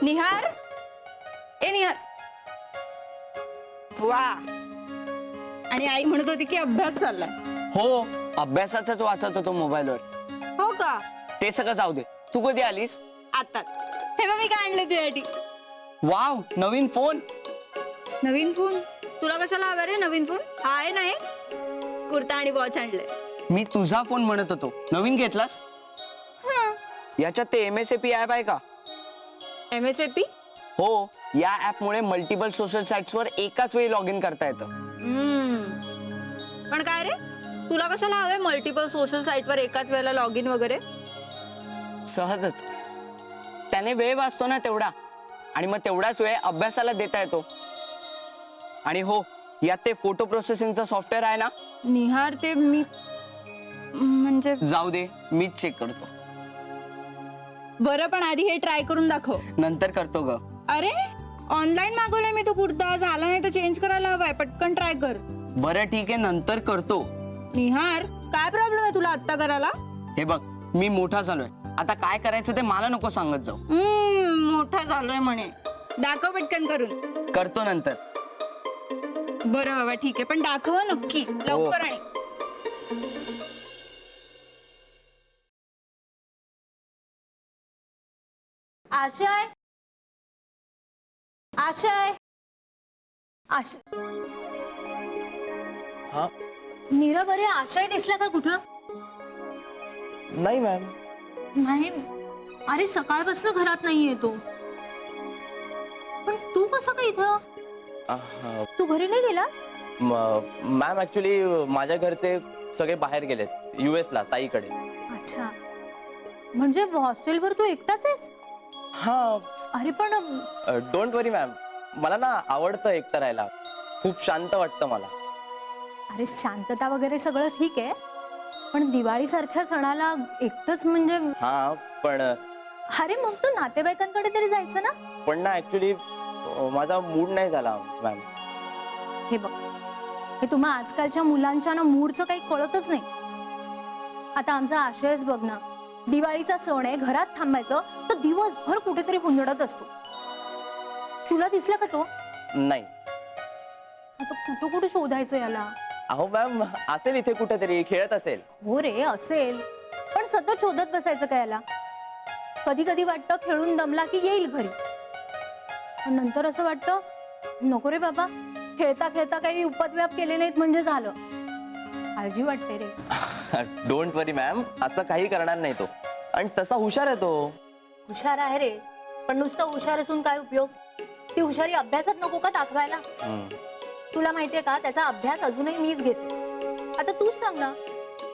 निहार, ए निहार, वा. आणि आई म्हणत होती की अभ्यास चाललाय. हो, अभ्यासाचाच वाचत होतो मोबाईलवर. हो का? ते सगळं जाऊ दे. तू कधी आलीस? आता हे बघ मी काय आणलं तुझ्यासाठी. वाव, नवीन फोन. नवीन फोन? तुला कशाला हवा रे नवीन फोन? हा आहे ना एक कुर्ता आणि वॉच आणलंय. मी तुझा फोन म्हणत होतो. नवीन घेतलास? याच्यात ते MSAP ऍप आहे का? MSAP? हो, या ऍप मुळे मल्टिपल सोशल साइट्स वर एकाच वेळी लॉग इन करता येतं. पण काय रे, तुला कशाला हवंय मल्टिपल सोशल साइट वर एकाच वेळेला लॉग इन वगैरे? सहजच. त्याने वेळ वाचतो ना तेवढा, आणि मग तेवढाच वेळ अभ्यासाला देता येतो. आणि हो, यात ते फोटो प्रोसेसिंगचं सॉफ्टवेअर आहे ना. निहार, ते मी म्हणजे जाऊ दे, मीच चेक करतो. बरं, पण आधी हे ट्राय करून दाखव. नंतर करतो ग. अरे, ऑनलाईन मागवलाय मी तो कुर्ता. झाला नाही तर चेंज करायला हवाय. पटकन ट्राय कर. बरं ठीक आहे, नंतर करतो. निहार, काय प्रॉब्लेम आहे तुला आत्ता करायला? हे बघ, मी मोठा झालोय. आता काय करायचं ते मला नको सांगत जाऊ. मोठा झालोय म्हणे. दाखव पटकन करून. करतो नंतर. बरं बाबा, ठीक आहे, पण दाखव नक्की लवकर. आणि आशय, आशय, हा? नीरव, अरे आशय दिसला का कुठं? नाही मॅम. नाही. अरे सकाळपासून घरात नाहीये तो. पण तू कसं काय इथं? तू घरी नाही गेला? मॅम ऍक्च्युली माझ्या घरचे सगळे बाहेर गेलेत US ला ताईकडे. अच्छा, म्हणजे हॉस्टेलवर तू एकटाच आहेस? हा. अरे पण डोंट वरी मॅम, मला ना आवडतं एकटं राहायला. खूप शांत वाटतं मला. अरे शांतता वगैरे सगळं ठीक आहे, पण दिवाळी सारख्या सणाला एकटंच म्हणजे? हा, पण अरे मग तू नातेवाईकांकडे तरी जायचं ना. पण ना ऍक्च्युली माझा मूड नाही झाला मॅम. हे बघ, हे तुम्हा आजकालच्या मुलांच्या ना मूडचं काही कळतच नाही. आता आमचा आशयच बघ ना, दिवाळीचा सण आहे, घरात थांबायचं तर दिवसभर कुठेतरी हुंदडत असतो. तुला दिसला का तो? नाही. आता कुठं कुठे शोधायचं याला? अहो मॅम, असेल इथे कुठेतरी खेळत असेल. हो रे, असेल, पण सतत शोधत बसायचं का याला? कधी कधी वाटतं खेळून दमला की येईल घरी, पण नंतर असं वाटतं नको रे बाबा, खेळता खेळता काही उपद्व्याप केले नाहीत म्हणजे झालं. काळजी वाटते रे. डोंट वरी मॅम, असं काही करणार नाही तो. आणि तसा हुशार आहे तो. हुशार आहे रे, पण नुसतं हुशार असून काय उपयोग? ती हुशारी अभ्यासात नको का दाखवायला? तुला माहितीये का, त्याचा अभ्यास अजूनही मीच घेते. आता तूच सांग ना,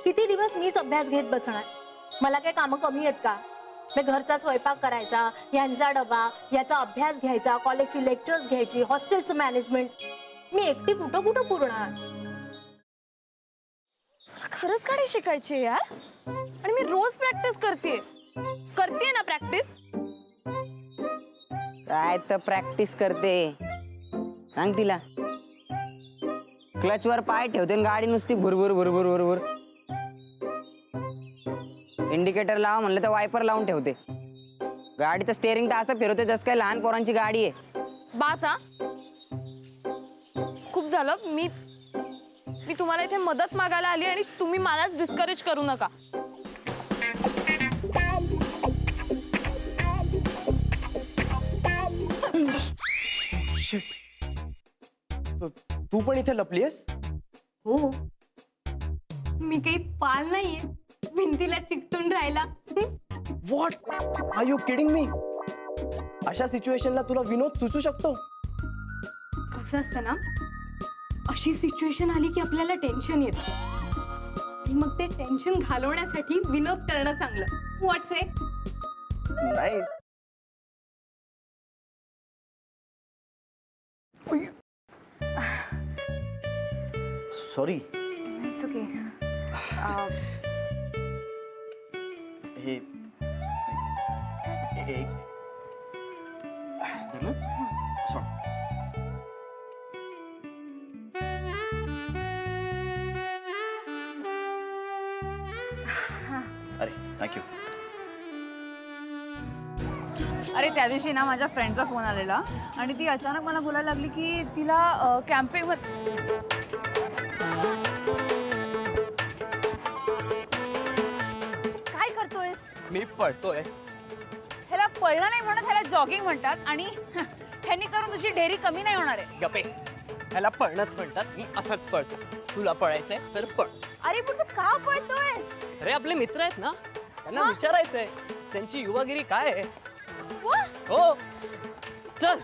किती दिवस मीच अभ्यास घेत बसणार? मला काय कामं कमी आहेत का? मी घरचा स्वयंपाक करायचा, यांचा डबा, याचा अभ्यास घ्यायचा, कॉलेजची लेक्चर्स घ्यायची, हॉस्टेलचं मॅनेजमेंट, मी एकटी कुठं कुठं पुरणार? खरंच गाडी शिकायची यार, आणि मी रोज प्रॅक्टिस करते ना प्रॅक्टिस. काय तर प्रॅक्टिस करते, सांग तिला. क्लच वर पाय ठेवते आणि गाडी नुसती भुरभुर भुरभुर भुरभुर. इंडिकेटर लावा म्हणलं तर वायपर लावून ठेवते. गाडीचं स्टेअरिंग तर असं फिरवते जसं काय लहान पोरांची गाडी आहे. बासा, खूप झालं. मी तुम्हाला इथे मदत मागायला आली आणि तुम्ही मलाच डिस्करेज करू नका. तू पण इथे लपलीयस? हो, मी काही पाल नाहीये भिंतीला चिकटून राहायला. What are you kidding me? अशा सिच्युएशनला तुला विनोद सुचू शकतो? कसं असतं ना, अशी सिच्युएशन आली की आपल्याला टेन्शन येतं, आणि मग ते टेन्शन घालवण्यासाठी विनोद करणं चांगलं. व्हॉट्स से? नाही. सॉरी. It's okay. हे एक सॉरी. अरे थँक्यू. अरे त्या दिवशी ना माझ्या फ्रेंडचा फोन आलेला आणि ती अचानक मला बोलायला लागली की तिला कॅम्पिंग काय करतोयस? मी पळतोय. ह्याला पळणं नाही म्हणत, ह्याला जॉगिंग म्हणतात आणि ह्यांनी करून तुझी ढेरी कमी नाही होणार आहे. गपे, ह्याला पळणंच म्हणतात. मी असंच पळतो. तुला पळायचंय तर पळ. अरे पण तू का पळतोयस? अरे आपले मित्र आहेत ना, त्यांना विचारायचंय त्यांची युवागिरी काय आहे. वा, हो चल.